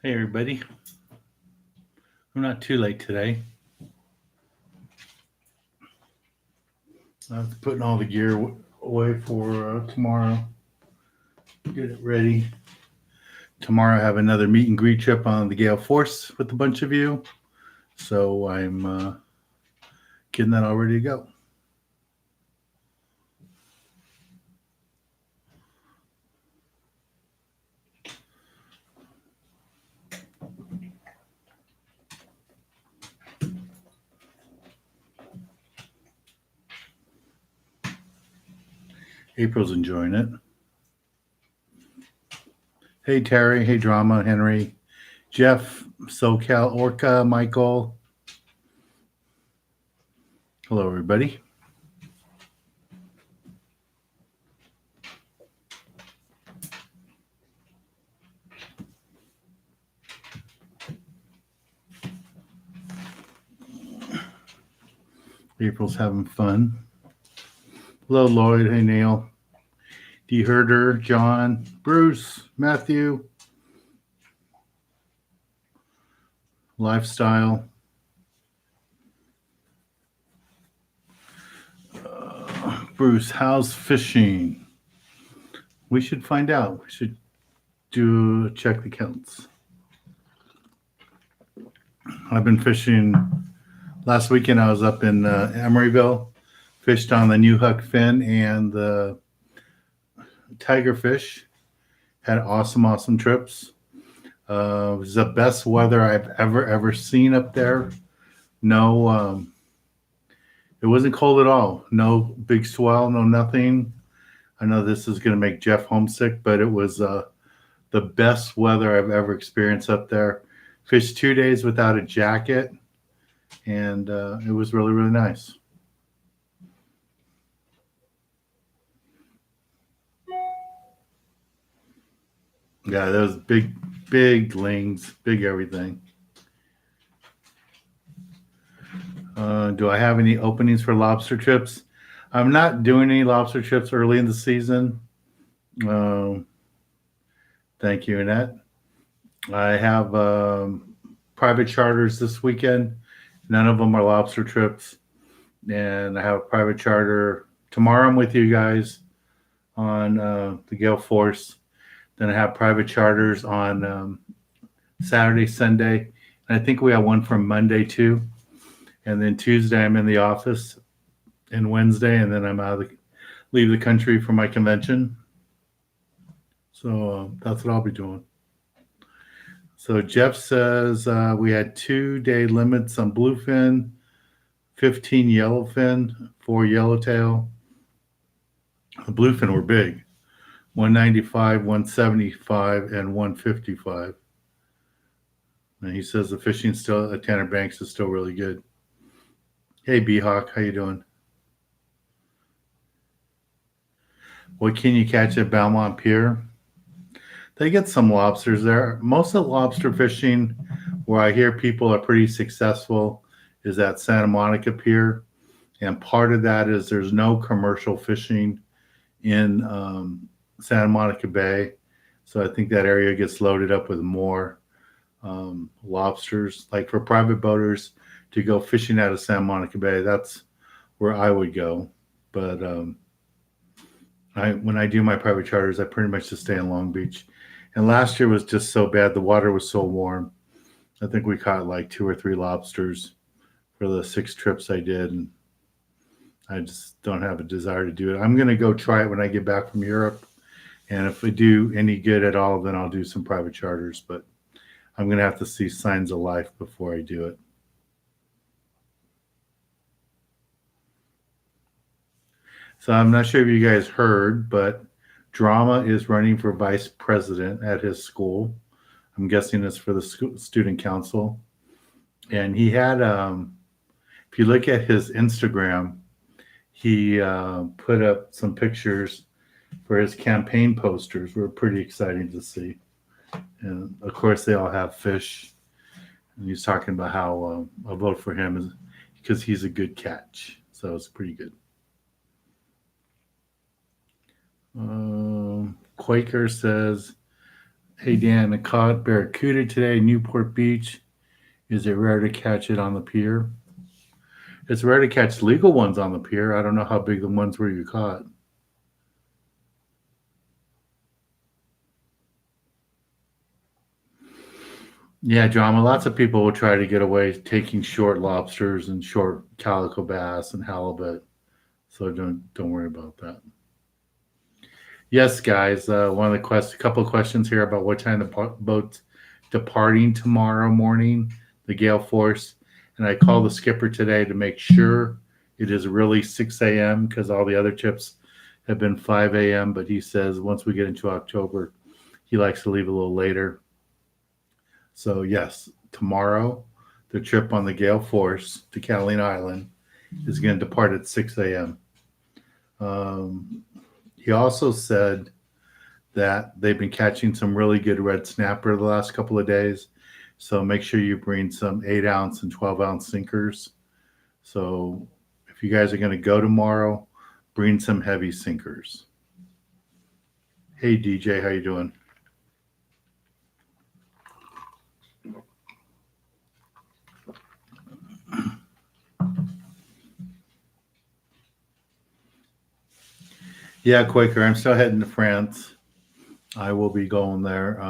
Hey everybody, I'm not too late today. I'm putting all the gear away for tomorrow. Get it ready. Tomorrow I have another meet and greet trip on the Gale Force with a bunch of you. So I'm getting that all ready to go. April's enjoying it. Hey Terry, hey Drama, Henry, Jeff, SoCal, Orca, Michael. Hello everybody. April's having fun. Hello Lloyd, hey Neil. D. Herder, John, Bruce, Matthew, Lifestyle. Bruce, how's fishing? We should find out. We should check the counts. I've been fishing. Last weekend I was up in Emeryville, fished on the new Huck fin and the tigerfish. Had awesome trips. It was the best weather I've ever seen up there. No, it wasn't cold at all. No big swell, no nothing. I know this is going to make Jeff homesick, but it was the best weather I've ever experienced up there. Fished 2 days without a jacket, and it was really nice. Yeah, those big lings, big everything. Do I have any openings for lobster trips? I'm not doing any lobster trips early in the season. Thank you, Annette. I have private charters this weekend. None of them are lobster trips. And I have a private charter tomorrow. I'm with you guys on the Gale Force. Then I have private charters on Saturday, Sunday. And I think we have one for Monday too. And then Tuesday I'm in the office, and Wednesday, and then I'm leave the country for my convention. So that's what I'll be doing. So Jeff says we had 2-day limits on bluefin, 15 yellowfin, 4 yellowtail. The bluefin were big, 195, 175, and 155. And he says the fishing still at Tanner Banks is still really good. Hey, B-Hawk, how you doing? What can you catch at Belmont Pier? They get some lobsters there. Most of the lobster fishing where I hear people are pretty successful is at Santa Monica Pier. And part of that is there's no commercial fishing in Santa Monica Bay. So I think that area gets loaded up with more lobsters. Like for private boaters to go fishing out of Santa Monica Bay, that's where I would go. But when I do my private charters, I pretty much just stay in Long Beach. And last year was just so bad. The water was so warm. I think we caught like 2 or 3 lobsters for the 6 trips I did. And I just don't have a desire to do it. I'm going to go try it when I get back from Europe. And if we do any good at all, then I'll do some private charters. But I'm going to have to see signs of life before I do it. So I'm not sure if you guys heard, but Drama is running for vice president at his school. I'm guessing it's for the student council. And he had, if you look at his Instagram, he put up some pictures for his campaign posters. Were pretty exciting to see. And of course, they all have fish. And he's talking about how a vote for him is because he's a good catch. So it's pretty good. Quaker says, Hey Dan, I caught barracuda today, Newport Beach. Is it rare to catch it on the pier? It's rare to catch legal ones on the pier. I don't know how big the ones were you caught. Yeah, drama. Lots of people will try to get away taking short lobsters and short calico bass and halibut. So don't worry about that. Yes, guys. One of the couple of questions here about what time the boat's departing tomorrow morning, the gale force, and I called the skipper today to make sure it is really 6 a.m. because all the other trips have been 5 a.m. But he says once we get into October, he likes to leave a little later. So yes, tomorrow the trip on the gale force to Catalina Island is going to depart at 6 a.m. He also said that they've been catching some really good red snapper the last couple of days. So make sure you bring some 8 ounce and 12-ounce sinkers. So if you guys are going to go tomorrow, bring some heavy sinkers. Hey DJ, how you doing? Yeah, Quaker. I'm still heading to France. I will be going there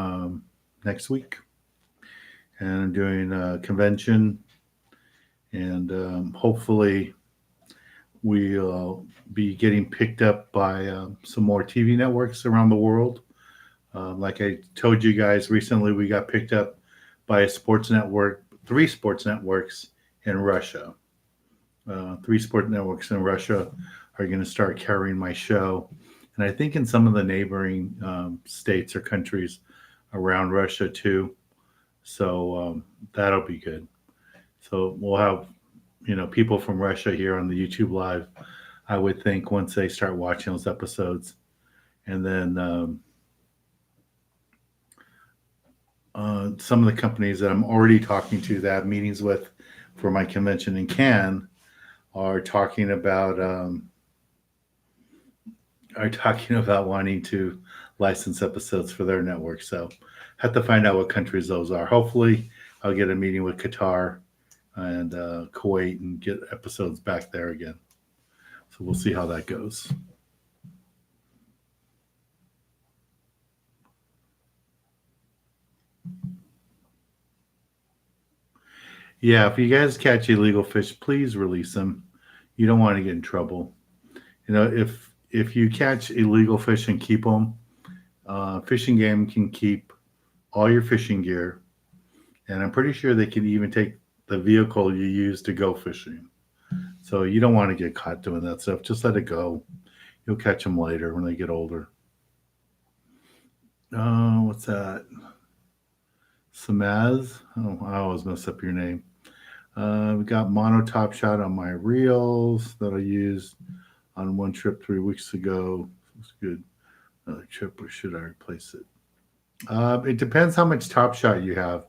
next week, and I'm doing a convention, and hopefully we'll be getting picked up by some more TV networks around the world. Like I told you guys recently, we got picked up by a sports network, three sports networks in Russia. Three sport networks in Russia are going to start carrying my show. And I think in some of the neighboring states or countries around Russia too. So that'll be good. So we'll have, people from Russia here on the YouTube live, I would think, once they start watching those episodes. And then some of the companies that I'm already talking to that I have meetings with for my convention in Cannes are talking about wanting to license episodes for their network. So have to find out what countries those are. Hopefully, I'll get a meeting with Qatar and Kuwait and get episodes back there again. So we'll see how that goes. Yeah, if you guys catch illegal fish, please release them. You don't want to get in trouble. If you catch illegal fish and keep them, fishing game can keep all your fishing gear, and I'm pretty sure they can even take the vehicle you use to go fishing. So you don't want to get caught doing that stuff. Just let it go. You'll catch them later when they get older. Oh, what's that? Samaz? Oh, I always mess up your name. We got mono top shot on my reels that I used on one trip 3 weeks ago. It's good. Another trip, or should I replace it? It depends how much top shot you have.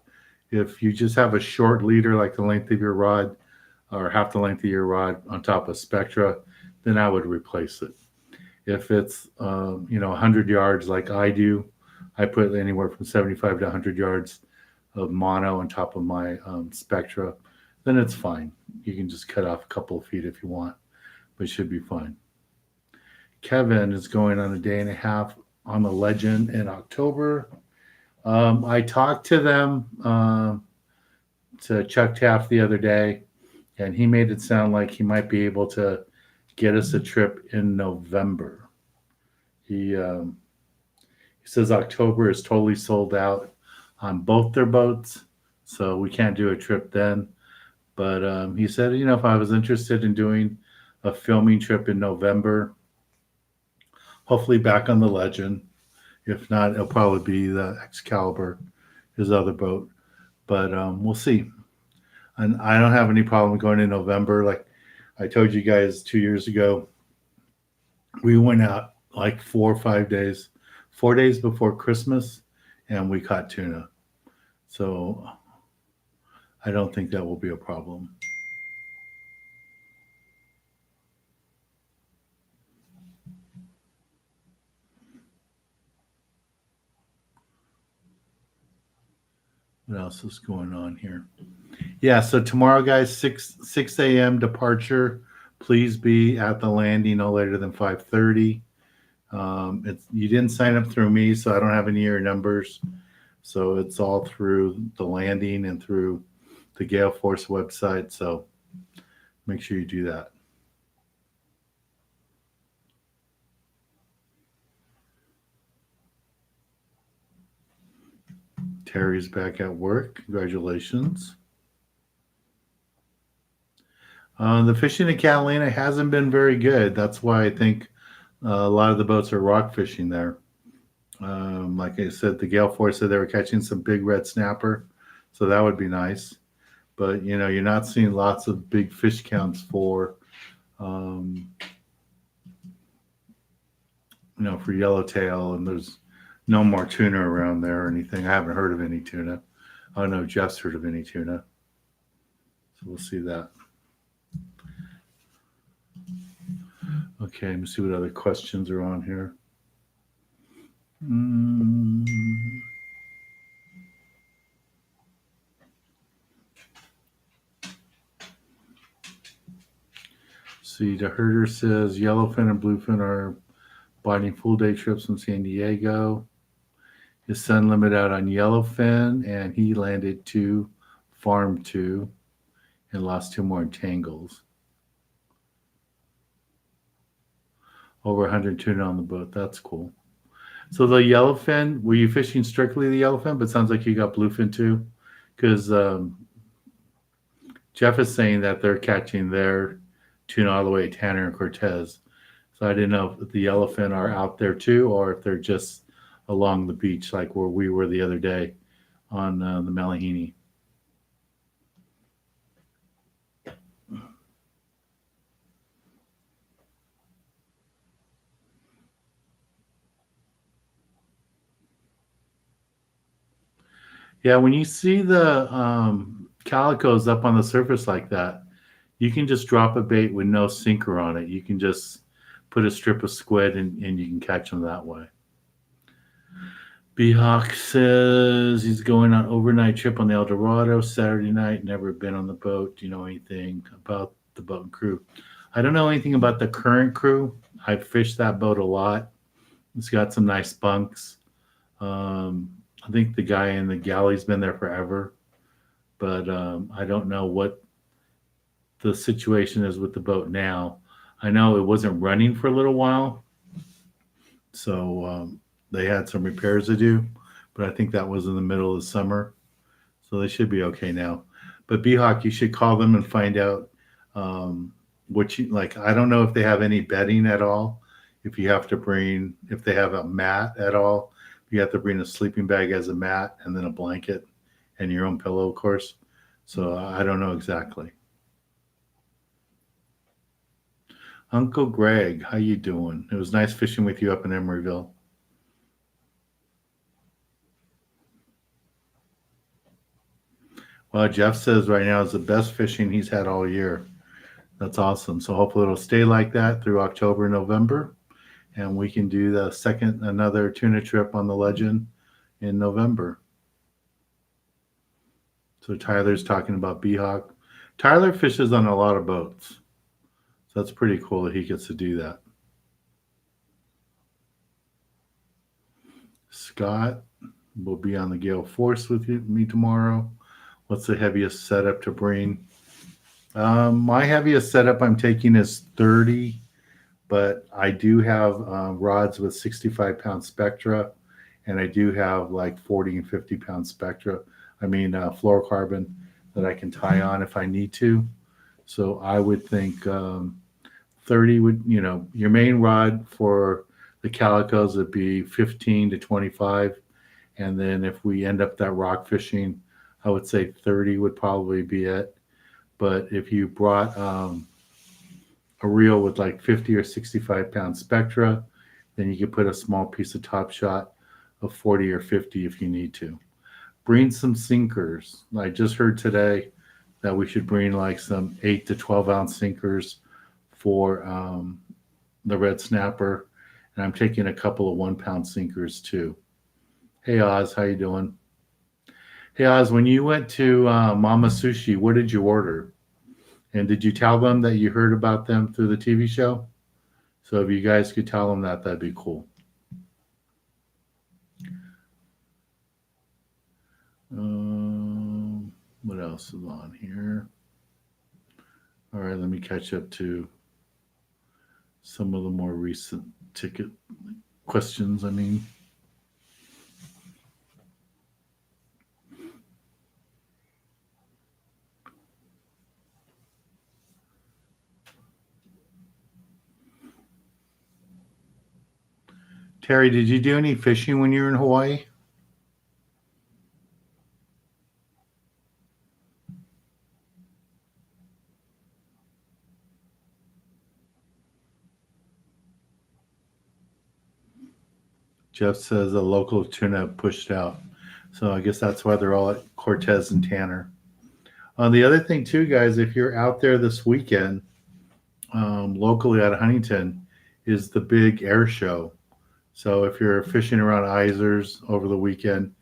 If you just have a short leader, like the length of your rod or half the length of your rod on top of Spectra, then I would replace it. If it's 100 yards like I do, I put anywhere from 75 to 100 yards of mono on top of my Spectra, then it's fine. You can just cut off a couple of feet if you want, but it should be fine. Kevin is going on a day and a half on the Legend in October. I talked to them, to Chuck Taft the other day, and he made it sound like he might be able to get us a trip in November. He says October is totally sold out on both their boats, so we can't do a trip then. But he said, if I was interested in doing a filming trip in November, hopefully back on the Legend. If not, it'll probably be the Excalibur, his other boat. But we'll see. And I don't have any problem going in November. Like I told you guys 2 years ago, we went out like 4 or 5 days, 4 days before Christmas, and we caught tuna. So I don't think that will be a problem. What else is going on here? Yeah, so tomorrow, guys, 6 a.m. departure. Please be at the landing no later than 5:30. It's you didn't sign up through me, so I don't have any of your numbers. So it's all through the landing and through the Gale Force website. So make sure you do that. Terry's back at work. Congratulations. The fishing in Catalina hasn't been very good. That's why I think a lot of the boats are rock fishing there. Like I said, the Gale Force said they were catching some big red snapper, so that would be nice. But you're not seeing lots of big fish counts for, um, for yellowtail, and there's no more tuna around there or anything. I haven't heard of any tuna. I don't know if Jeff's heard of any tuna, so we'll see that. Okay, let me see what other questions are on here. See, the herder says yellowfin and bluefin are biting full day trips from San Diego. His son limit out on yellowfin, and he landed 2, farmed 2, and lost 2 more entangles. Over 100 tuna on the boat. That's cool. So the yellowfin, were you fishing strictly the yellowfin? But sounds like you got bluefin too, because Jeff is saying that they're catching their tuna all the way at Tanner and Cortez. So I didn't know if the yellowfin are out there too, or if they're just along the beach like where we were the other day on the Malahini. Yeah, when you see the calicos up on the surface like that, you can just drop a bait with no sinker on it. You can just put a strip of squid and you can catch them that way. B-Hawk says he's going on overnight trip on the El Dorado Saturday night. Never been on the boat. Do you know anything about the boat and crew? I don't know anything about the current crew. I've fished that boat a lot. It's got some nice bunks. I think the guy in the galley's been there forever, but I don't know what the situation is with the boat now. I know it wasn't running for a little while, so they had some repairs to do, but I think that was in the middle of the summer, so they should be okay now. But B-Hawk, you should call them and find out what you like. I don't know if they have any bedding at all. If you have to bring, if they have a mat at all, you have to bring a sleeping bag as a mat and then a blanket and your own pillow, of course. So I don't know exactly. Uncle Greg, how you doing? It was nice fishing with you up in Emeryville. Well, Jeff says right now is the best fishing he's had all year. That's awesome. So hopefully it'll stay like that through October, November, and we can do another tuna trip on the Legend in November. So Tyler's talking about B-Hawk. Tyler fishes on a lot of boats. So that's pretty cool that he gets to do that. Scott will be on the Gale Force with me tomorrow. What's the heaviest setup to bring? My heaviest setup I'm taking is 30, but I do have rods with 65-pound spectra, and I do have like 40 and 50-pound spectra. I mean, fluorocarbon that I can tie on if I need to. So I would think 30 would, your main rod for the calicos would be 15 to 25. And then if we end up that rock fishing, I would say 30 would probably be it. But if you brought a reel with like 50 or 65-pound spectra, then you could put a small piece of top shot of 40 or 50 if you need to. Bring some sinkers. I just heard today that we should bring like some 8 to 12 ounce sinkers for the red snapper, and I'm taking a couple of 1-pound sinkers too. Hey Oz, how you doing? Hey Oz, when you went to Mama Sushi, what did you order? And did you tell them that you heard about them through the TV show? So if you guys could tell them that, that'd be cool. What else is on here? All right, let me catch up to some of the more recent ticket questions. I mean, Terry, did you do any fishing when you were in Hawaii? Jeff says a local tuna pushed out. So I guess that's why they're all at Cortez and Tanner. The other thing, too, guys, if you're out there this weekend, locally out of Huntington, is the big air show. So if you're fishing around Isers over the weekend,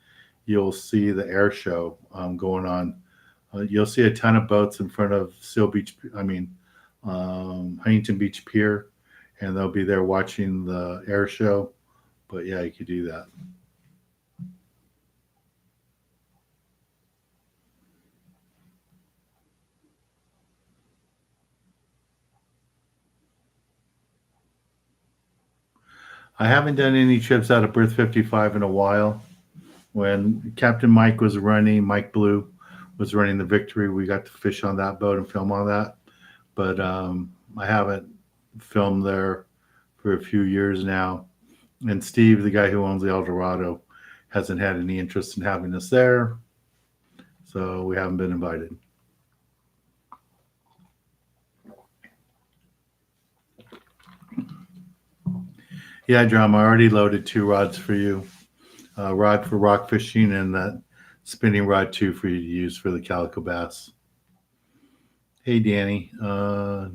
you'll see the air show going on. You'll see a ton of boats in front of Huntington Beach Pier, and they'll be there watching the air show. But yeah, you could do that. I haven't done any trips out of Berth 55 in a while. When Captain Mike was running, Mike Blue was running the Victory, we got to fish on that boat and film on that. But I haven't filmed there for a few years now. And Steve, the guy who owns the El Dorado, hasn't had any interest in having us there. So we haven't been invited. Yeah, Drama, I already loaded 2 rods for you. Rod for rock fishing and that spinning rod too for you to use for the calico bass. Hey, Danny. So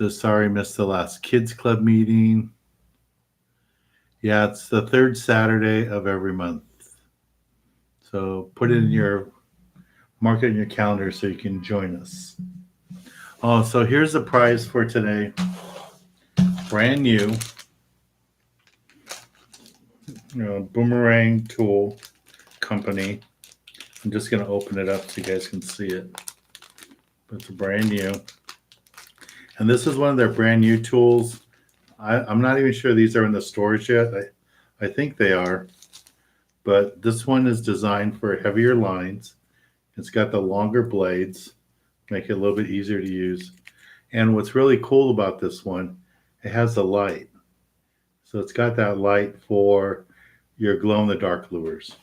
sorry, missed the last kids club meeting. Yeah, it's the 3rd Saturday of every month. So put it in your mark it in your calendar so you can join us. Oh, so here's the prize for today. Brand new, boomerang tool company. I'm just going to open it up so you guys can see it. But it's brand new. And this is one of their brand new tools. I'm not even sure these are in the stores yet. I think they are. But this one is designed for heavier lines. It's got the longer blades, make it a little bit easier to use. And what's really cool about this one, it has a light. So it's got that light for your glow-in-the-dark lures.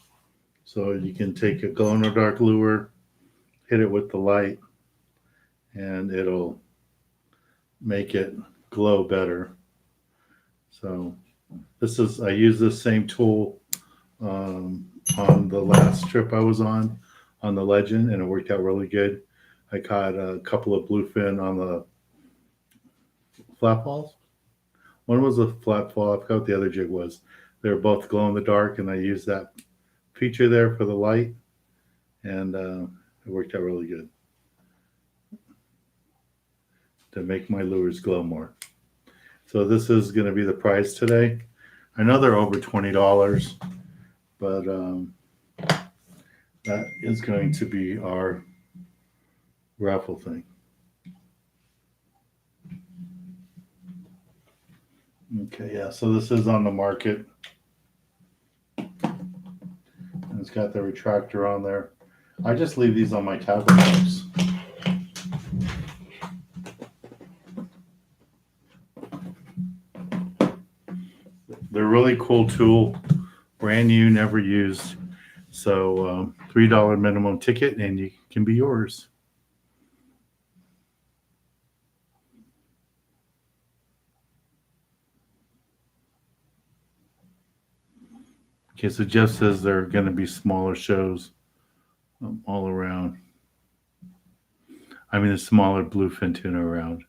So you can take a glow-in-the-dark lure, hit it with the light, and it'll make it glow better. So I used this same tool on the last trip I was on the Legend, and it worked out really good. I caught a couple of bluefin on the flat falls. One was a flat fall. I forgot what the other jig was. They were both glow in the dark, and I used that feature there for the light, and it worked out really good to make my lures glow more. So this is going to be the prize today. I know they're over $20, but that is going to be our raffle thing. Okay, yeah, so this is on the market. And it's got the retractor on there. I just leave these on my tablet box. They're a really cool tool, brand new, never used. So $3 minimum ticket and you can be yours. Okay, so Jeff says there are going to be smaller shows all around. I mean, there's smaller bluefin tuna around.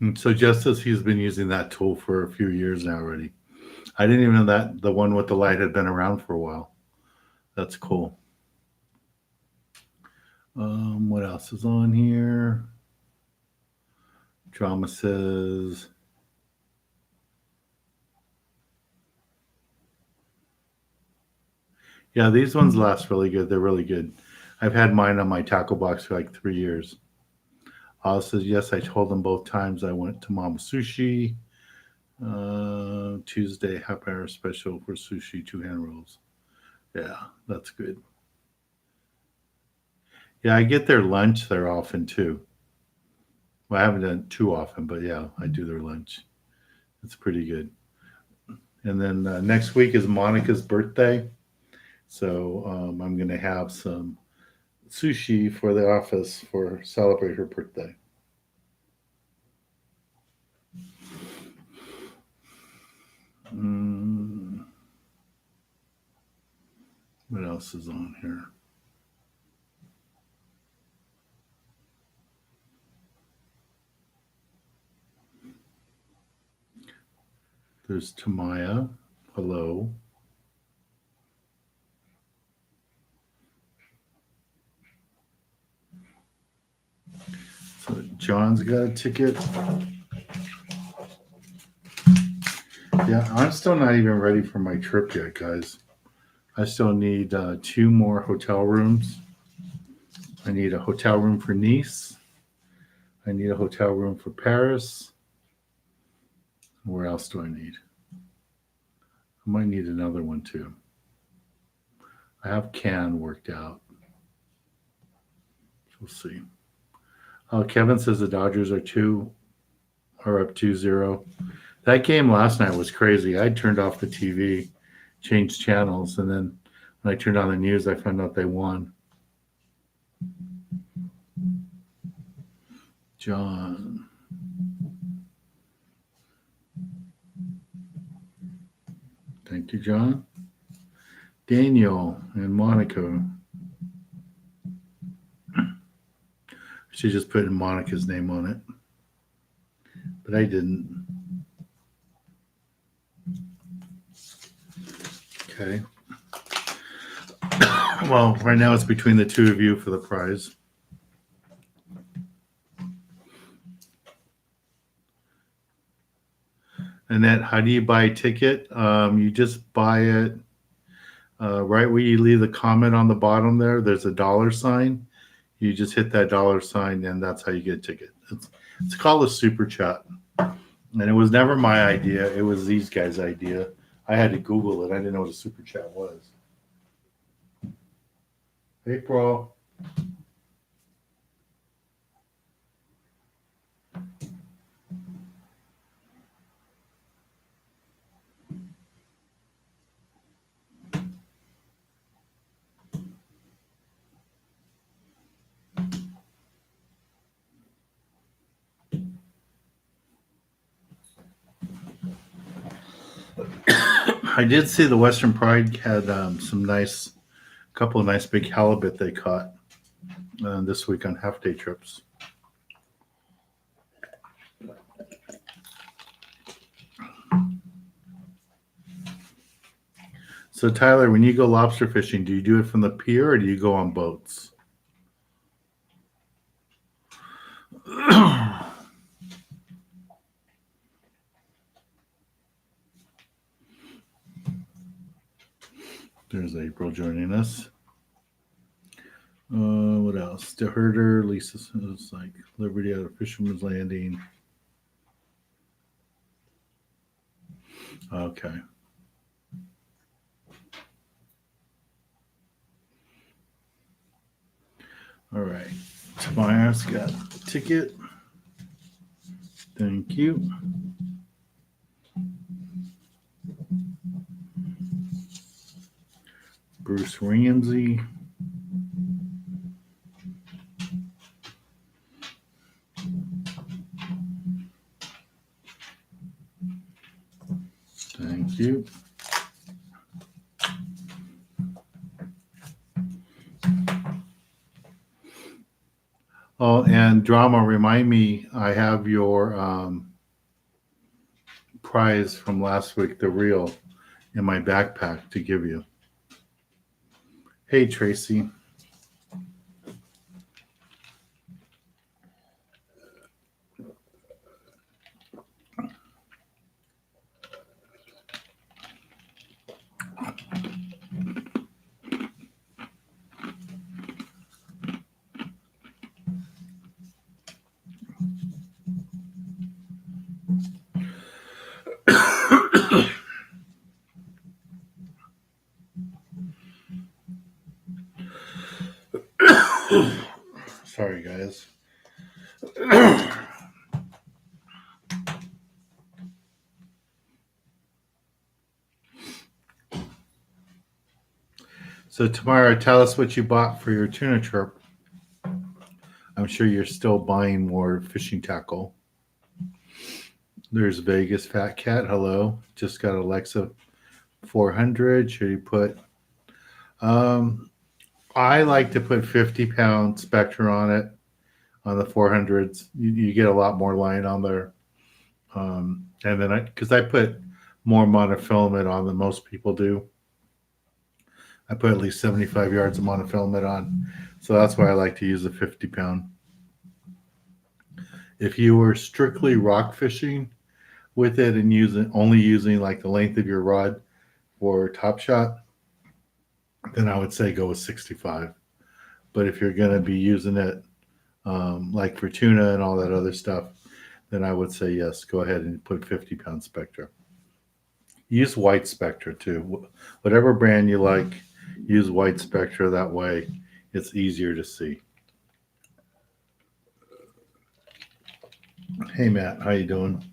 And so Justice, he's been using that tool for a few years now already. I didn't even know that the one with the light had been around for a while. That's cool. What else is on here? Drama says, yeah, these ones last really good. They're really good. I've had mine on my tackle box for like 3 years. Says, yes, I told them both times I went to Mama Sushi. Tuesday, half hour special for sushi, 2 hand rolls. Yeah, that's good. Yeah, I get their lunch there often too. Well, I haven't done it too often, but yeah, I do their lunch. It's pretty good. And then next week is Monica's birthday. So I'm going to have some sushi for the office for celebrate her birthday. What else is on here? There's Tamaya. Hello. So John's got a ticket. Yeah, I'm still not even ready for my trip yet, guys. I still need 2 more hotel rooms. I need a hotel room for Nice. I need a hotel room for Paris. Where else do I need? I might need another one too. I have Cannes worked out. We'll see. Kevin says the Dodgers are up 2-0. That game last night was crazy. I turned off the TV, changed channels, and then when I turned on the news, I found out they won. John. Thank you, John. Daniel and Monica. She just put in Monica's name on it, but I didn't. Okay. Well, right now it's between the two of you for the prize. Annette, how do you buy a ticket? You just buy it right where you leave the comment on the bottom there. There's a $sign. You just hit that $sign, and that's how you get a ticket. It's called a super chat. And it was never my idea. It was these guys' idea. I had to Google it. I didn't know what a super chat was. April. I did see the Western Pride had couple of nice big halibut they caught this week on half day trips. So Tyler, when you go lobster fishing, do you do it from the pier or do you go on boats? There's April joining us. What else? The herder, Lisa says like Liberty out of Fisherman's Landing. Okay. All right. Tobias got a ticket. Thank you. Bruce Ramsey. Thank you. Oh, and drama, remind me, I have your prize from last week, the reel, in my backpack to give you. Hey, Tracy. Sorry, guys. So, Tamara, tell us what you bought for your tuna trip. I'm sure you're still buying more fishing tackle. There's Vegas Fat Cat. Hello. Just got Alexa 400. Should you put? Um, I like to put 50-pound Spectre on it, on the 400s. You get a lot more line on there. And then because I put more monofilament on than most people do. I put at least 75 yards of monofilament on. So that's why I like to use a 50-pound. If you were strictly rock fishing with it and only using like the length of your rod for top shot, then I would say go with 65. But if you're going to be using it like for tuna and all that other stuff, then I would say yes, go ahead and put 50-pound Spectre. Use white Spectre too. Whatever brand you like, use white Spectre. That way it's easier to see. Hey Matt, how you doing?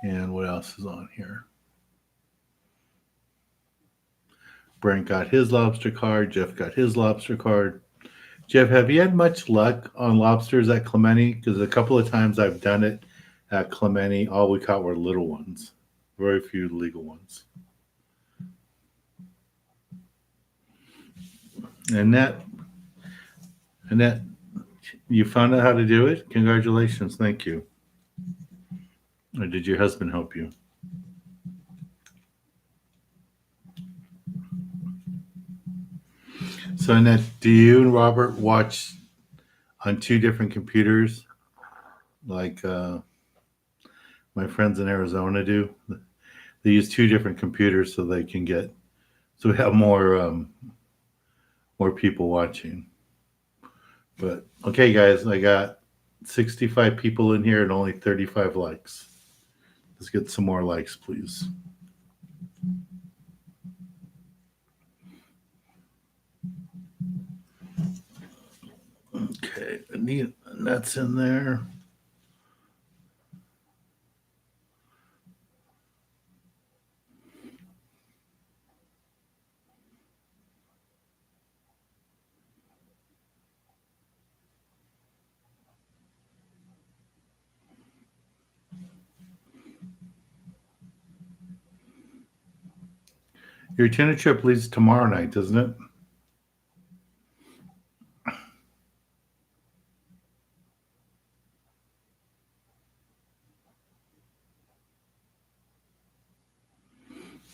And what else is on here? Brent got his lobster card. Jeff got his lobster card. Jeff, have you had much luck on lobsters at Clemente? Because a couple of times I've done it at Clemente, all we caught were little ones. Very few legal ones. Annette, you found out how to do it? Congratulations. Thank you. Or did your husband help you? So, Annette, do you and Robert watch on two different computers like my friends in Arizona do? They use two different computers so they can so we have more people watching. But okay, guys, I got 65 people in here and only 35 likes. Let's get some more likes, please. Okay, that's in there. Your tuna trip leaves tomorrow night, doesn't it?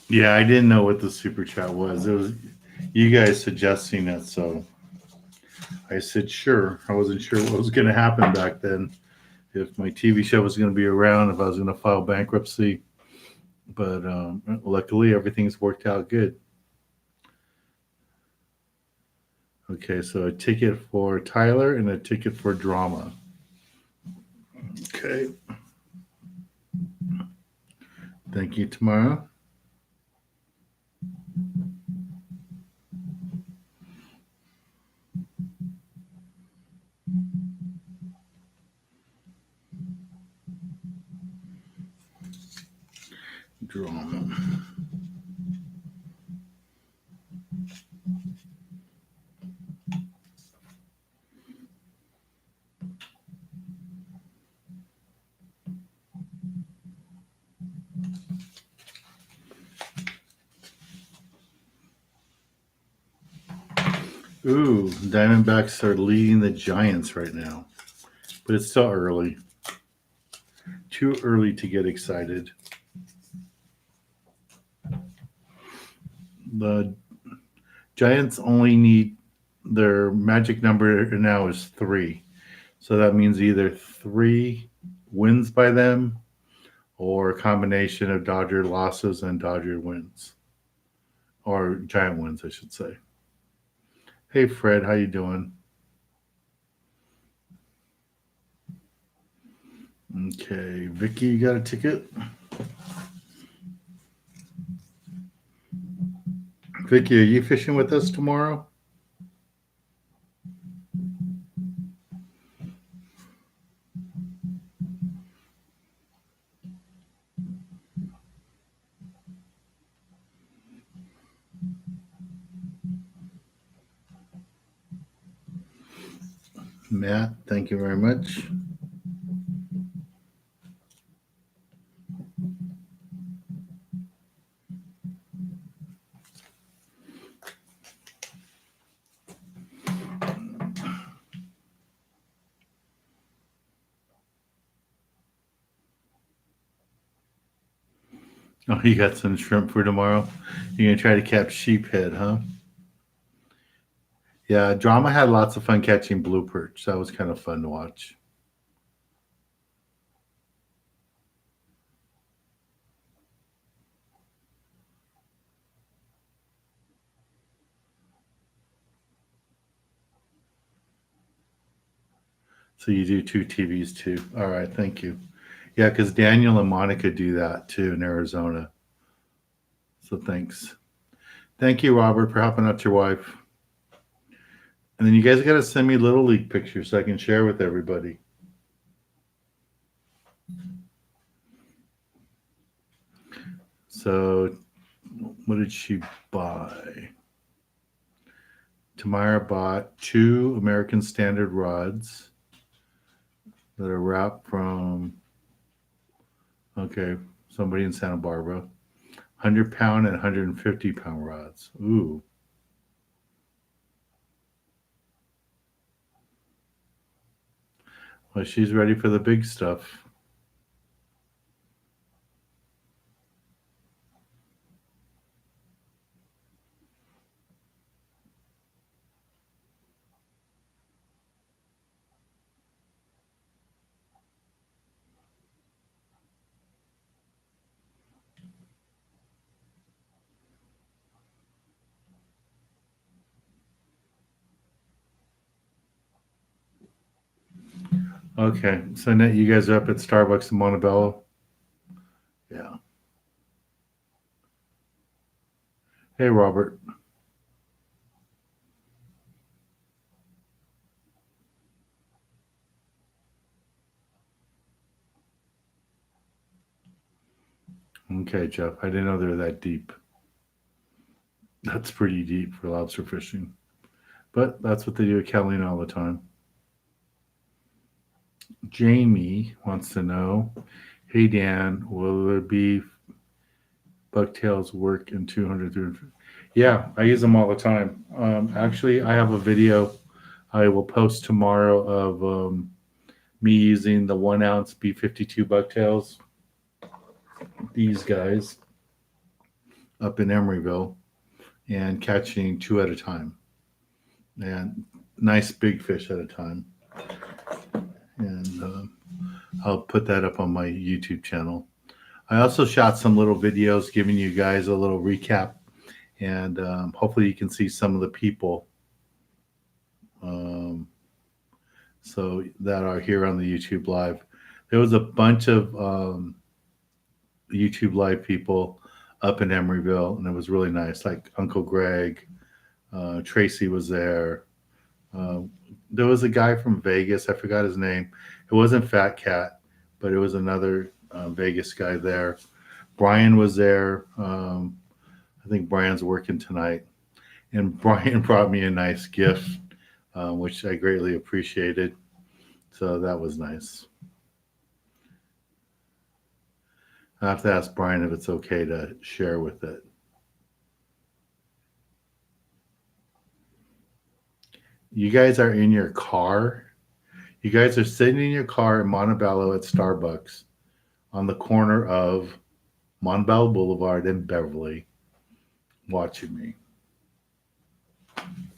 Yeah, I didn't know what the super chat was. It was you guys suggesting it, so I said sure. I wasn't sure what was going to happen back then. If my TV show was going to be around, if I was going to file bankruptcy, but luckily everything's worked out good. Okay, so a ticket for Tyler and a ticket for drama. Okay. Thank you, Tamara. Drama. Ooh, Diamondbacks are leading the Giants right now, but it's still early. Too early to get excited. The Giants only need their magic number now is 3. So that means either 3 wins by them or a combination of Dodger losses and Dodger wins. Or Giant wins, I should say. Hey Fred, how you doing? Okay, Vicky, you got a ticket? Vicky, are you fishing with us tomorrow? Matt, thank you very much. Oh, you got some shrimp for tomorrow? You're going to try to catch sheephead, huh? Yeah, Drama had lots of fun catching blue perch. That was kind of fun to watch. So you do 2 TVs too. All right, thank you. Yeah, because Daniel and Monica do that too in Arizona. So thanks. Thank you, Robert, for helping out your wife. And then you guys got to send me Little League pictures so I can share with everybody. So, what did she buy? Tamara bought 2 American Standard rods that are wrapped from, okay, somebody in Santa Barbara. 100-pound and 150-pound rods. Ooh. Well, she's ready for the big stuff. Okay, so now you guys are up at Starbucks in Montebello? Yeah. Hey, Robert. Okay, Jeff. I didn't know they were that deep. That's pretty deep for lobster fishing. But that's what they do at Catalina all the time. Jamie wants to know, hey Dan, will there be bucktails work in 200 through? Yeah, I use them all the time. Actually, I have a video I will post tomorrow of me using the 1-ounce B52 bucktails. These guys up in Emeryville and catching 2 at a time and nice big fish at a time. And I'll put that up on my YouTube channel. I also shot some little videos giving you guys a little recap, and hopefully you can see some of the people so that are here on the YouTube Live. There was a bunch of YouTube Live people up in Emeryville, and it was really nice. Like Uncle Greg, Tracy was there. There was a guy from Vegas. I forgot his name. It wasn't Fat Cat, but it was another Vegas guy there. Brian was there. I think Brian's working tonight. And Brian brought me a nice gift, which I greatly appreciated. So that was nice. I have to ask Brian if it's okay to share with it. You guys are in your car. You guys are sitting in your car in Montebello at Starbucks on the corner of Montebello Boulevard and Beverly, watching me.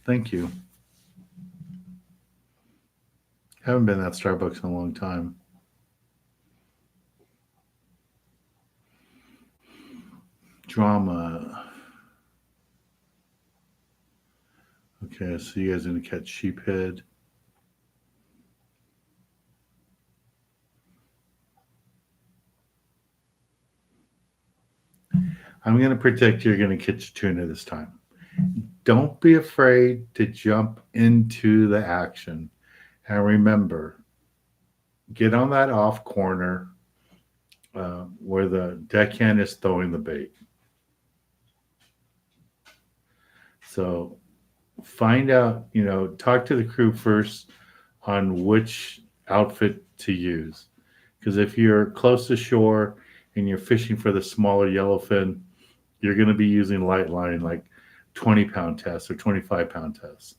Thank you. Haven't been at Starbucks in a long time. Drama. Okay, so you guys are gonna catch sheephead. I'm gonna predict you're gonna catch tuna this time. Don't be afraid to jump into the action. And remember, get on that off corner where the deckhand is throwing the bait. So find out, talk to the crew first on which outfit to use. Because if you're close to shore and you're fishing for the smaller yellowfin, you're going to be using light line like 20-pound tests or 25-pound tests.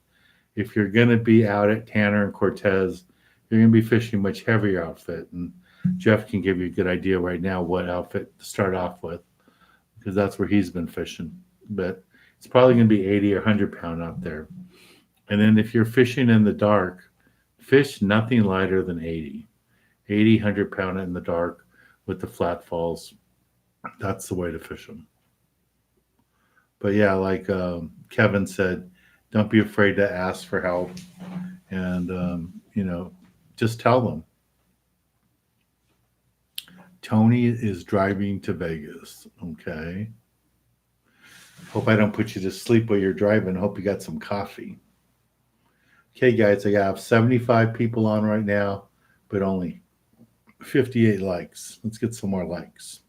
If you're going to be out at Tanner and Cortez, you're going to be fishing much heavier outfit. And Jeff can give you a good idea right now what outfit to start off with, because that's where he's been fishing. But it's probably going to be 80 or 100-pound out there. And then if you're fishing in the dark, fish nothing lighter than 80, 100-pound in the dark with the flat falls. That's the way to fish them. But yeah, like Kevin said, don't be afraid to ask for help, and just tell them. Tony is driving to Vegas. Okay. Hope I don't put you to sleep while you're driving. Hope you got some coffee. Okay, guys, I have 75 people on right now, but only 58 likes. Let's get some more likes.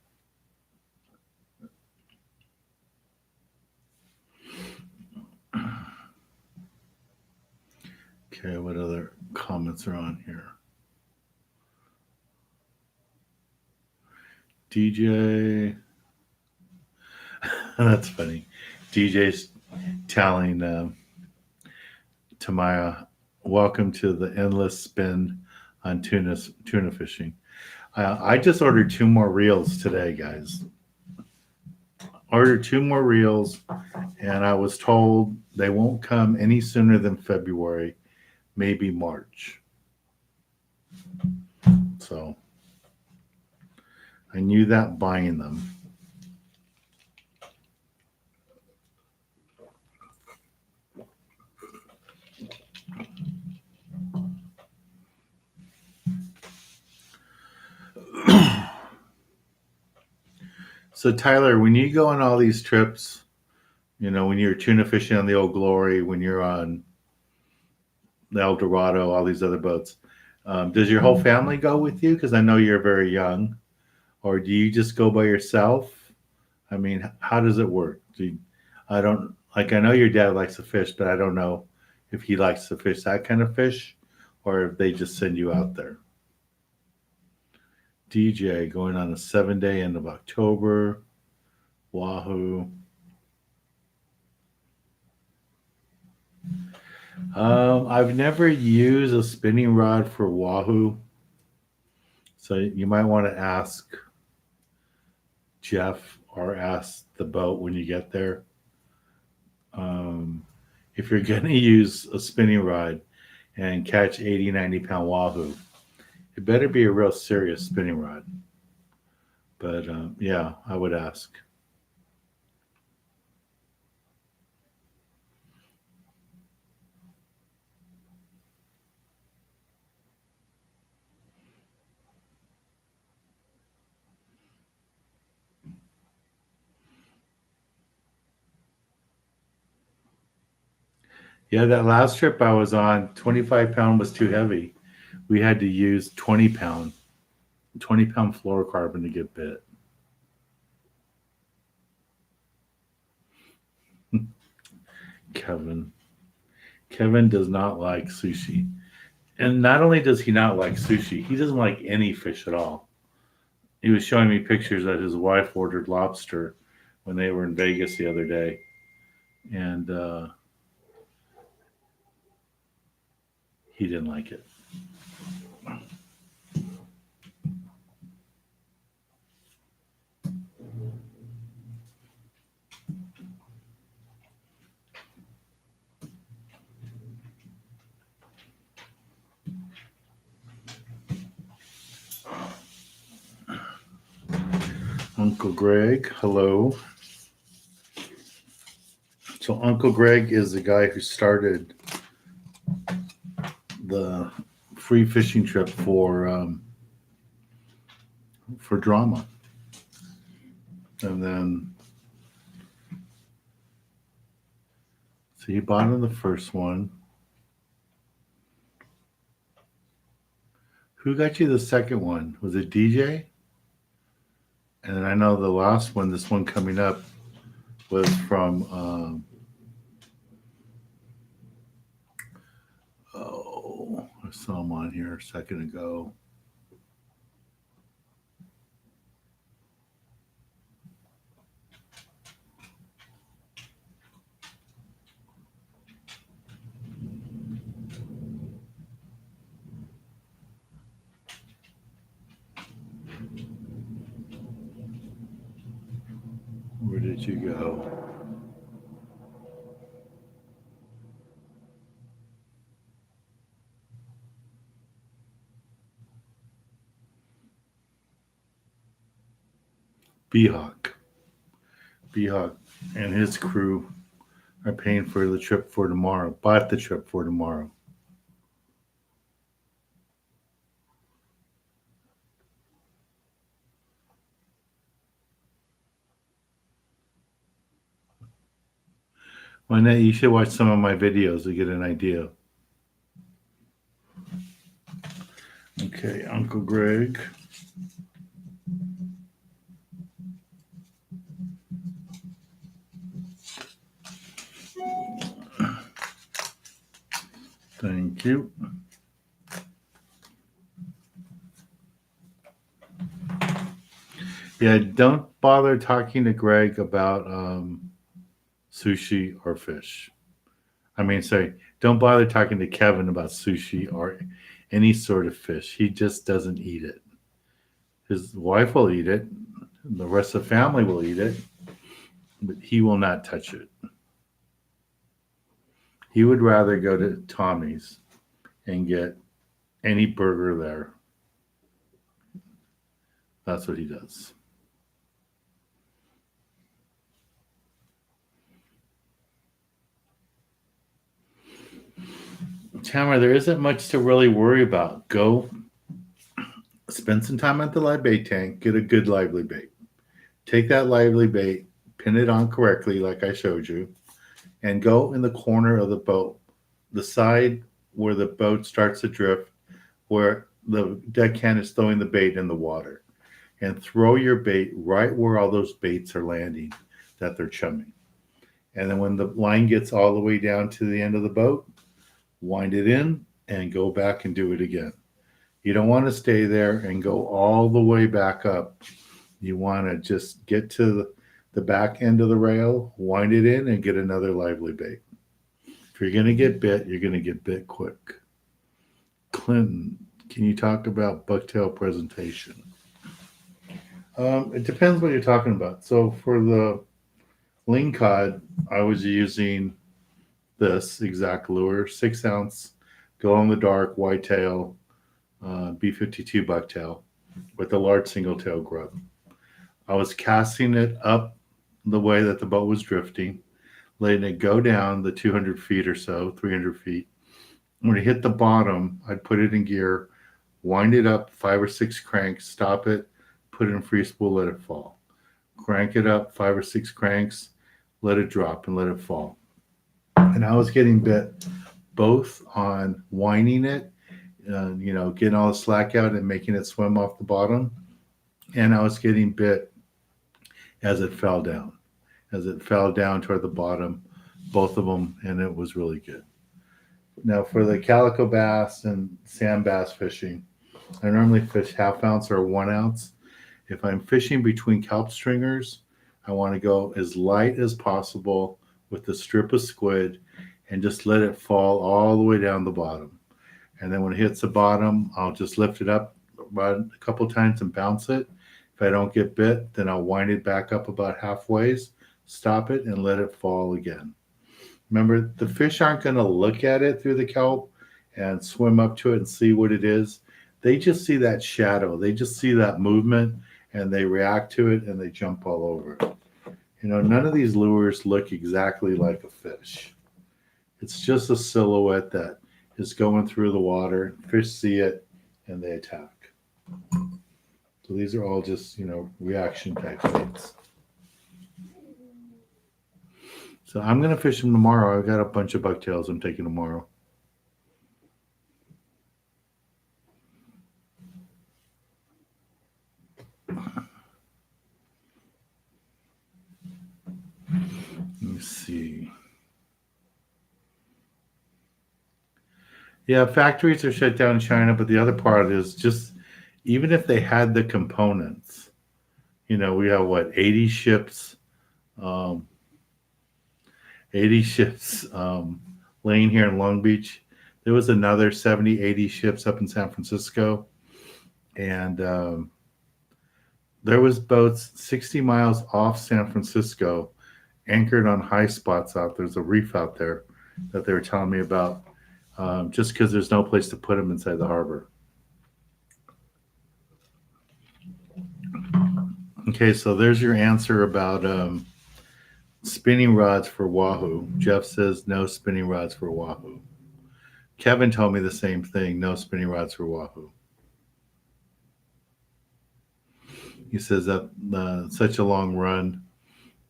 Okay, what other comments are on here? DJ. That's funny. DJ's telling Tamaya, welcome to the endless spin on tuna fishing. I just ordered 2 more reels today, guys. Ordered 2 more reels, and I was told they won't come any sooner than February, maybe March. So I knew that buying them. So Tyler, when you go on all these trips, when you're tuna fishing on the Old Glory, when you're on the El Dorado, all these other boats, does your whole family go with you? Because I know you're very young. Or do you just go by yourself? I mean, how does it work? I know your dad likes to fish, but I don't know if he likes to fish that kind of fish or if they just send you out there. DJ going on a 7-day end of October. Wahoo. I've never used a spinning rod for Wahoo. So you might want to ask Jeff or ask the boat when you get there. If you're going to use a spinning rod and catch 80, 90-pound Wahoo, it better be a real serious spinning rod. But yeah, I would ask. Yeah, that last trip I was on, 25-pound was too heavy. We had to use 20-pound fluorocarbon to get bit. Kevin does not like sushi. And not only does he not like sushi, he doesn't like any fish at all. He was showing me pictures that his wife ordered lobster when they were in Vegas the other day. And he didn't like it. Uncle Greg, hello. So Uncle Greg is the guy who started the free fishing trip for drama, and then so he bought him the first one. Who got you the second one? Was it DJ? And I know the last one, this one coming up, was from I saw him on here a second ago. Where did you go? B-Hawk and his crew are paying for the trip for tomorrow. Bought the trip for tomorrow. Why not? You should watch some of my videos to get an idea. Okay, Uncle Greg. Thank you. Yeah, don't bother talking to Greg about sushi or fish. Don't bother talking to Kevin about sushi or any sort of fish. He just doesn't eat it. His wife will eat it. The rest of the family will eat it, but he will not touch it. He would rather go to Tommy's and get any burger there. That's what he does. Tamara, there isn't much to really worry about. Go spend some time at the live bait tank, get a good lively bait. Take that lively bait, pin it on correctly like I showed you, and go in the corner of the boat, the side where the boat starts to drift, where the deckhand is throwing the bait in the water, and throw your bait right where all those baits are landing that they're chumming. And then when the line gets all the way down to the end of the boat, wind it in and go back and do it again. You don't want to stay there and go all the way back up. You want to just get to the back end of the rail, wind it in, and get another lively bait. If you're going to get bit, you're going to get bit quick. Clinton, can you talk about Bucktail Presentation? It depends what you're talking about. So for the ling cod, I was using this exact lure, 6 ounce, glow in the dark, whitetail, B52 bucktail with a large single tail grub. I was casting it up the way that the boat was drifting, letting it go down the 200 feet or so, 300 feet. When it hit the bottom, I'd put it in gear, wind it up 5 or 6 cranks, stop it, put it in free spool, let it fall. Crank it up 5 or 6 cranks, let it drop and let it fall. And I was getting bit both on winding it, getting all the slack out and making it swim off the bottom. And I was getting bit as it fell down. As it fell down toward the bottom, both of them, and it was really good. Now for the calico bass and sand bass fishing, I normally fish 1/2 ounce or 1 ounce. If I'm fishing between kelp stringers, I want to go as light as possible with the strip of squid and just let it fall all the way down the bottom. And then when it hits the bottom, I'll just lift it up about a couple times and bounce it. If I don't get bit, then I'll wind it back up about halfway, stop it, and let it fall again. Remember, the fish aren't going to look at it through the kelp and swim up to it and see what it is. They just see that shadow. They just see that movement, and they react to it, and they jump all over it. None of these lures look exactly like a fish. It's just a silhouette that is going through the water. Fish see it, and they attack. So these are all just, reaction type baits. So I'm going to fish them tomorrow. I've got a bunch of bucktails I'm taking tomorrow. Let me see. Yeah, factories are shut down in China, but the other part is just even if they had the components, we have what, 80 ships, 80 ships laying here in Long Beach. There was another 70, 80 ships up in San Francisco. And there was boats 60 miles off San Francisco anchored on high spots out. There's a reef out there that they were telling me about, just because there's no place to put them inside the harbor. Okay, so there's your answer about spinning rods for wahoo. Jeff says no spinning rods for wahoo. Kevin told me the same thing, no spinning rods for wahoo. He says that such a long run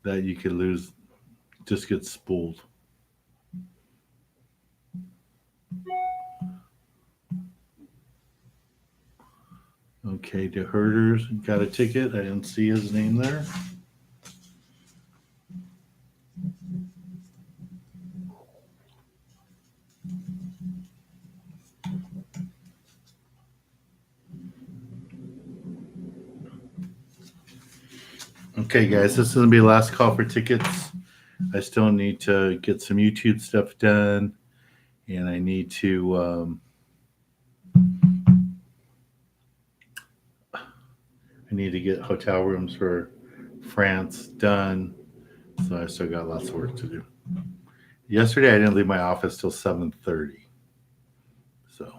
that you could lose, just get spooled. Okay, the Herders got a ticket. I didn't see his name there. Okay, guys, this is going to be the last call for tickets. I still need to get some YouTube stuff done, and I need to get hotel rooms for France done. So I still got lots of work to do. Yesterday, I didn't leave my office till 7:30. So,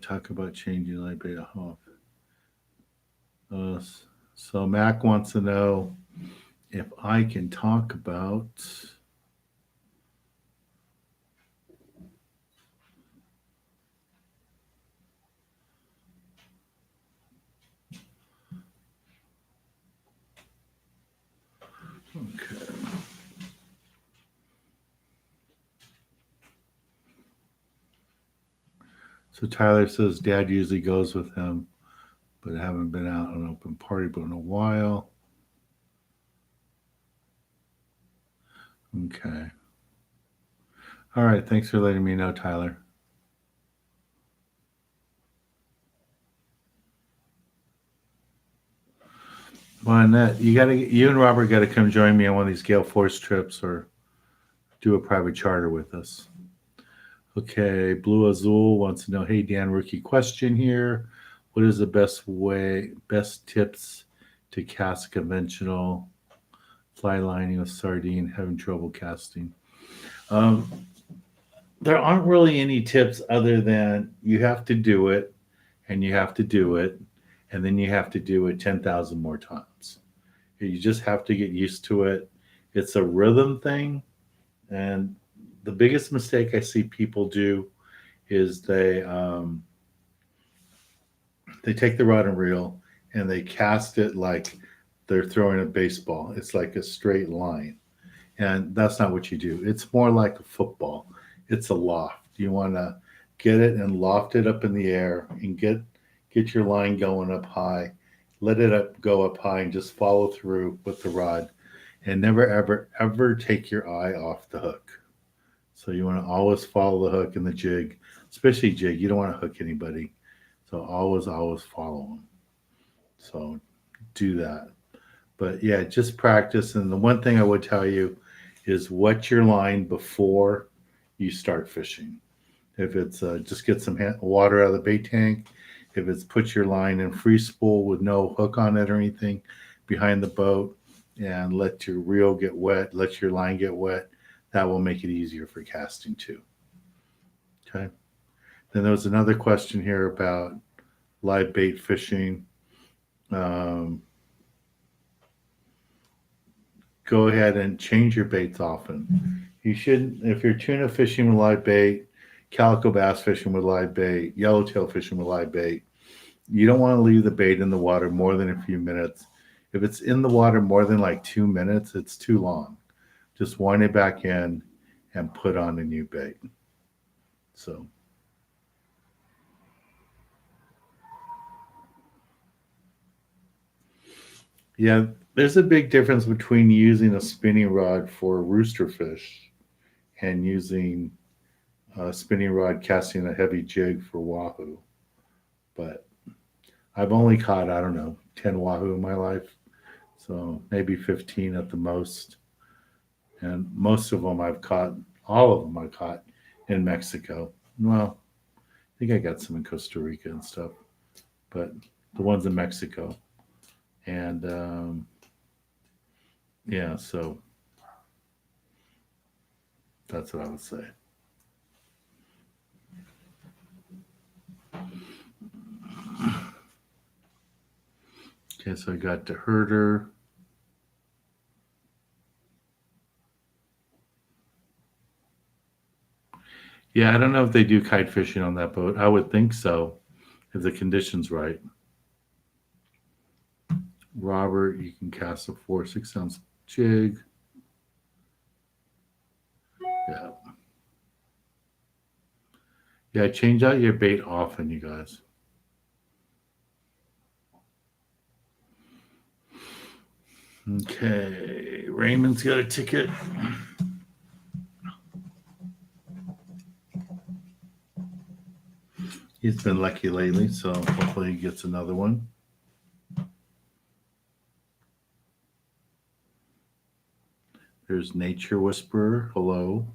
talk about changing light beta off. So Mac wants to know if I can talk about okay. So Tyler says Dad usually goes with him, but I haven't been out on an open party boat in a while. Okay. All right. Thanks for letting me know, Tyler. Well, Annette, you and Robert got to come join me on one of these Gale Force trips or do a private charter with us. Okay, Blue Azul wants to know, hey Dan, rookie question here. What is the best tips to cast conventional fly lining with sardine, having trouble casting? There aren't really any tips other than you have to do it, and you have to do it, and then you have to do it 10,000 more times. You just have to get used to it. It's a rhythm thing, and the biggest mistake I see people do is they take the rod and reel and they cast it like they're throwing a baseball. It's like a straight line, and that's not what you do. It's more like a football. It's a loft. You want to get it and loft it up in the air and get your line going up high. Let it go up high and just follow through with the rod, and never ever ever take your eye off the hook. So you want to always follow the hook and the jig, especially jig. You don't want to hook anybody. So always follow them. So do that. But yeah, just practice. And the one thing I would tell you is wet your line before you start fishing. If it's just get some water out of the bait tank. If it's put your line in free spool with no hook on it or anything behind the boat, and let your reel get wet, let your line get wet, that will make it easier for casting too. Okay. Then there was another question here about live bait fishing. Um, go ahead and change your baits often. You should, if you're tuna fishing with live bait, calico bass fishing with live bait, yellowtail fishing with live bait, you don't want to leave the bait in the water more than a few minutes. If it's in the water more than like 2 minutes, it's too long. Just wind it back in and put on a new bait. So, yeah, there's a big difference between using a spinning rod for rooster fish and using a spinning rod casting a heavy jig for wahoo. But I've only caught, I don't know, 10 wahoo in my life. So maybe 15 at the most. And most of them I've caught, all of them I caught in Mexico. Well, I think I got some in Costa Rica and stuff, but the ones in Mexico. And yeah, so that's what I would say. Okay, so I got the herder. Yeah, I don't know if they do kite fishing on that boat. I would think so, if the condition's right. Robert, you can cast a 4 6 ounce jig. Yeah. Yeah, change out your bait often, you guys. Okay, Raymond's got a ticket. He's been lucky lately, so hopefully he gets another one. There's Nature Whisperer. Hello.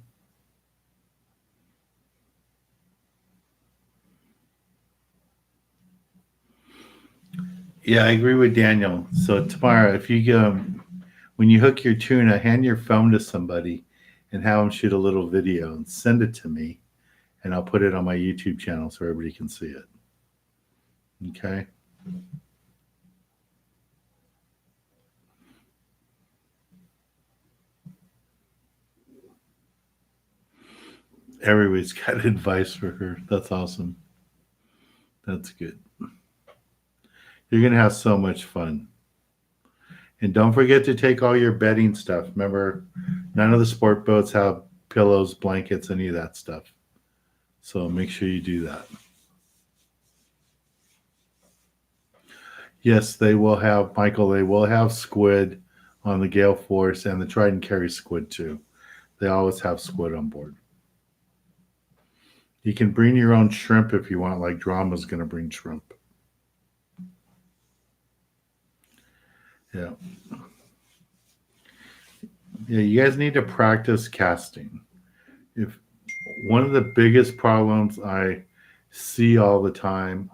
Yeah, I agree with Daniel. So tomorrow, if you when you hook your tuna, hand your phone to somebody and have them shoot a little video and send it to me, and I'll put it on my YouTube channel so everybody can see it. Okay. Everybody's got advice for her. That's awesome. That's good. You're going to have so much fun. And don't forget to take all your bedding stuff. Remember, none of the sport boats have pillows, blankets, any of that stuff. So make sure you do that. Yes, they will have, Michael, they will have squid on the Gale Force and the Trident carry squid too. They always have squid on board. You can bring your own shrimp if you want, like Drama's going to bring shrimp. Yeah. Yeah, you guys need to practice casting. If one of the biggest problems I see all the time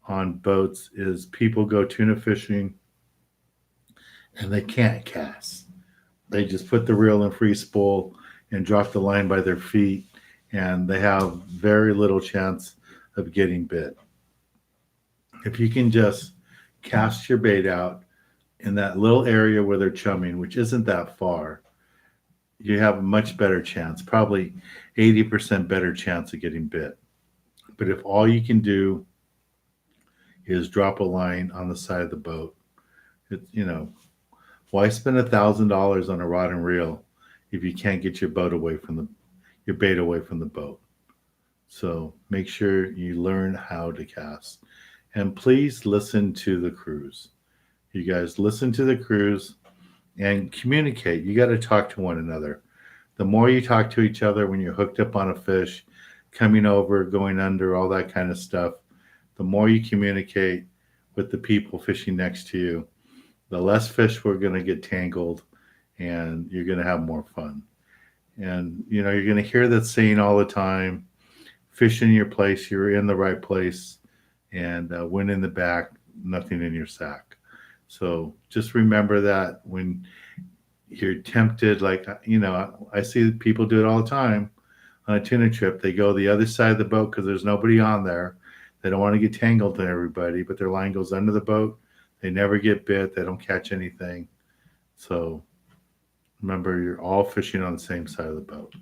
on boats is people go tuna fishing and they can't cast. They just put the reel in free spool and drop the line by their feet, and they have very little chance of getting bit. If you can just cast your bait out in that little area where they're chumming, which isn't that far, you have a much better chance, probably 80% better chance of getting bit. But if all you can do is drop a line on the side of the boat, why spend $1,000 on a rod and reel if you can't get your bait away from the boat? So make sure you learn how to cast, and please listen to the crews. You guys listen to the crews and communicate. You got to talk to one another. The more you talk to each other when you're hooked up on a fish, coming over, going under, all that kind of stuff, the more you communicate with the people fishing next to you, the less fish we're going to get tangled, and you're going to have more fun. And you're going to hear that saying all the time, fish in your place, you're in the right place, and when in the back, nothing in your sack. So just remember that when you're tempted, like, I see people do it all the time on a tuna trip. They go the other side of the boat because there's nobody on there. They don't want to get tangled in everybody, but their line goes under the boat. They never get bit. They don't catch anything. So remember, you're all fishing on the same side of the boat.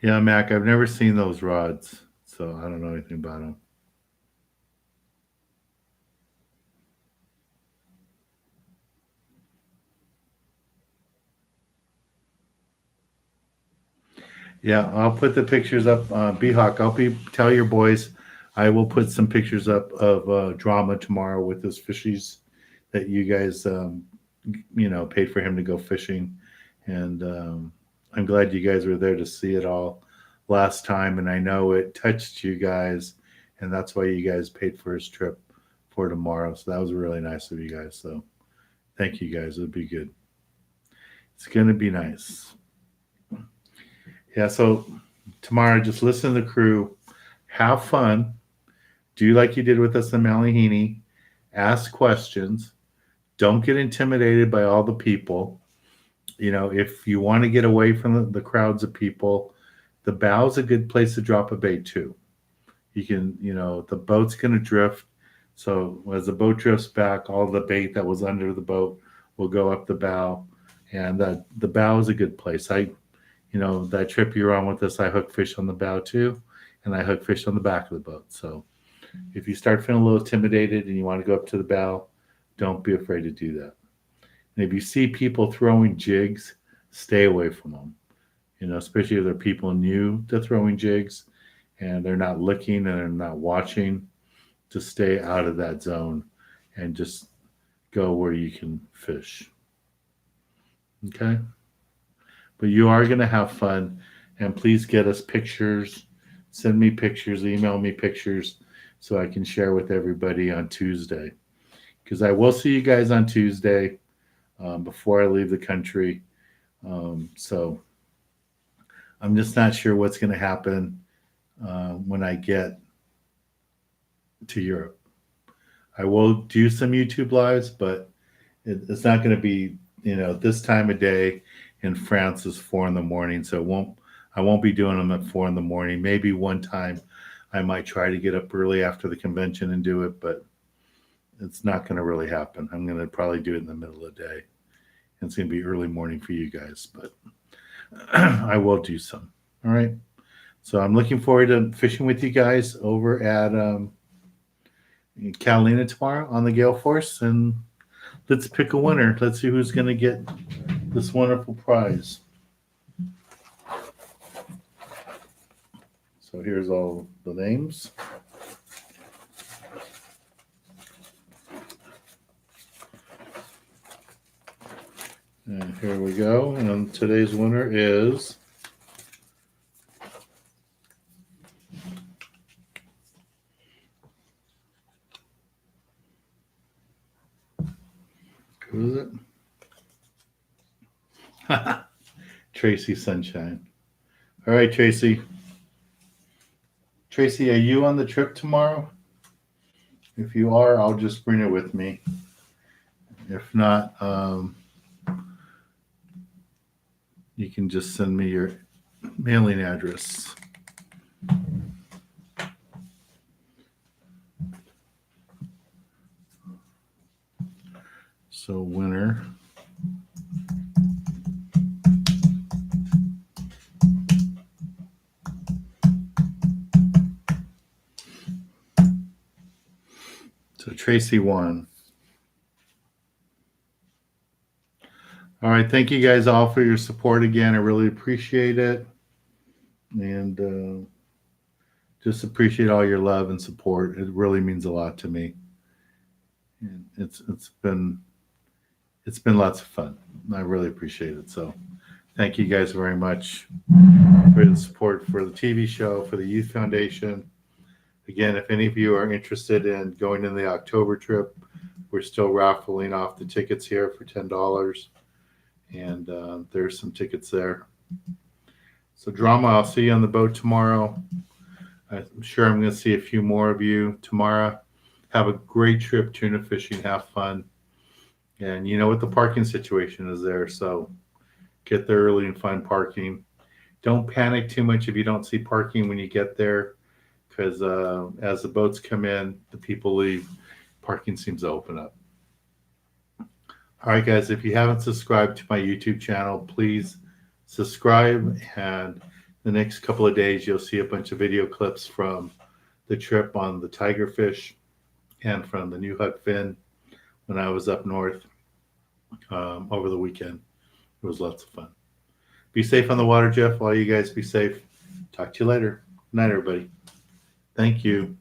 Yeah, Mac, I've never seen those rods, so I don't know anything about them. Yeah, I'll put the pictures up. B-Hawk, tell your boys I will put some pictures up of Drama tomorrow with his fishies that you guys, paid for him to go fishing. And I'm glad you guys were there to see it all last time. And I know it touched you guys, and that's why you guys paid for his trip for tomorrow. So that was really nice of you guys. So thank you guys. It'll be good. It's going to be nice. Yeah, so tomorrow, just listen to the crew, have fun, do like you did with us in Malihini, ask questions, don't get intimidated by all the people. If you want to get away from the crowds of people, the bow's a good place to drop a bait too. You can, the boat's going to drift. So as the boat drifts back, all the bait that was under the boat will go up the bow. And the bow is a good place. That trip you were on with us, I hook fish on the bow too, and I hook fish on the back of the boat. So if you start feeling a little intimidated and you want to go up to the bow, don't be afraid to do that. And if you see people throwing jigs, stay away from them. Especially if they're people new to throwing jigs and they're not looking and they're not watching, to stay out of that zone and just go where you can fish. Okay? But you are going to have fun, and please get us pictures. Send me pictures, email me pictures so I can share with everybody on Tuesday. Because I will see you guys on Tuesday before I leave the country. So I'm just not sure what's going to happen when I get to Europe. I will do some YouTube lives, but it's not going to be, this time of day in France is 4 a.m. So I won't be doing them at 4 a.m. Maybe one time I might try to get up early after the convention and do it, but it's not going to really happen. I'm going to probably do it in the middle of the day. It's going to be early morning for you guys, but I will do some. All right. So I'm looking forward to fishing with you guys over at Catalina tomorrow on the Gale Force, and let's pick a winner. Let's see who's going to get this wonderful prize. So here's all the names. And here we go. And today's winner is who is it? Tracy Sunshine. All right, Tracy. Tracy, are you on the trip tomorrow? If you are, I'll just bring it with me. If not, you can just send me your mailing address. So winner. So Tracy won. All right. Thank you guys all for your support again. I really appreciate it. And just appreciate all your love and support. It really means a lot to me. And it's been lots of fun. I really appreciate it. So thank you guys very much for the support for the TV show, for the Youth Foundation. Again, if any of you are interested in going in the October trip, We're still raffling off the tickets here for $10, and there's some tickets there. So Drama, I'll see you on the boat tomorrow. I'm sure I'm going to see a few more of you tomorrow. Have a great trip tuna fishing. Have fun. And you know what the parking situation is there, so get there early and find parking. Don't panic too much if you don't see parking when you get there, because as the boats come in, the people leave, parking seems to open up. All right, guys, if you haven't subscribed to my YouTube channel, please subscribe. And the next couple of days, you'll see a bunch of video clips from the trip on the tigerfish and from the new huck fin when I was up north over the weekend. It was lots of fun. Be safe on the water, Jeff. All you guys be safe. Talk to you later. Good night, everybody. Thank you.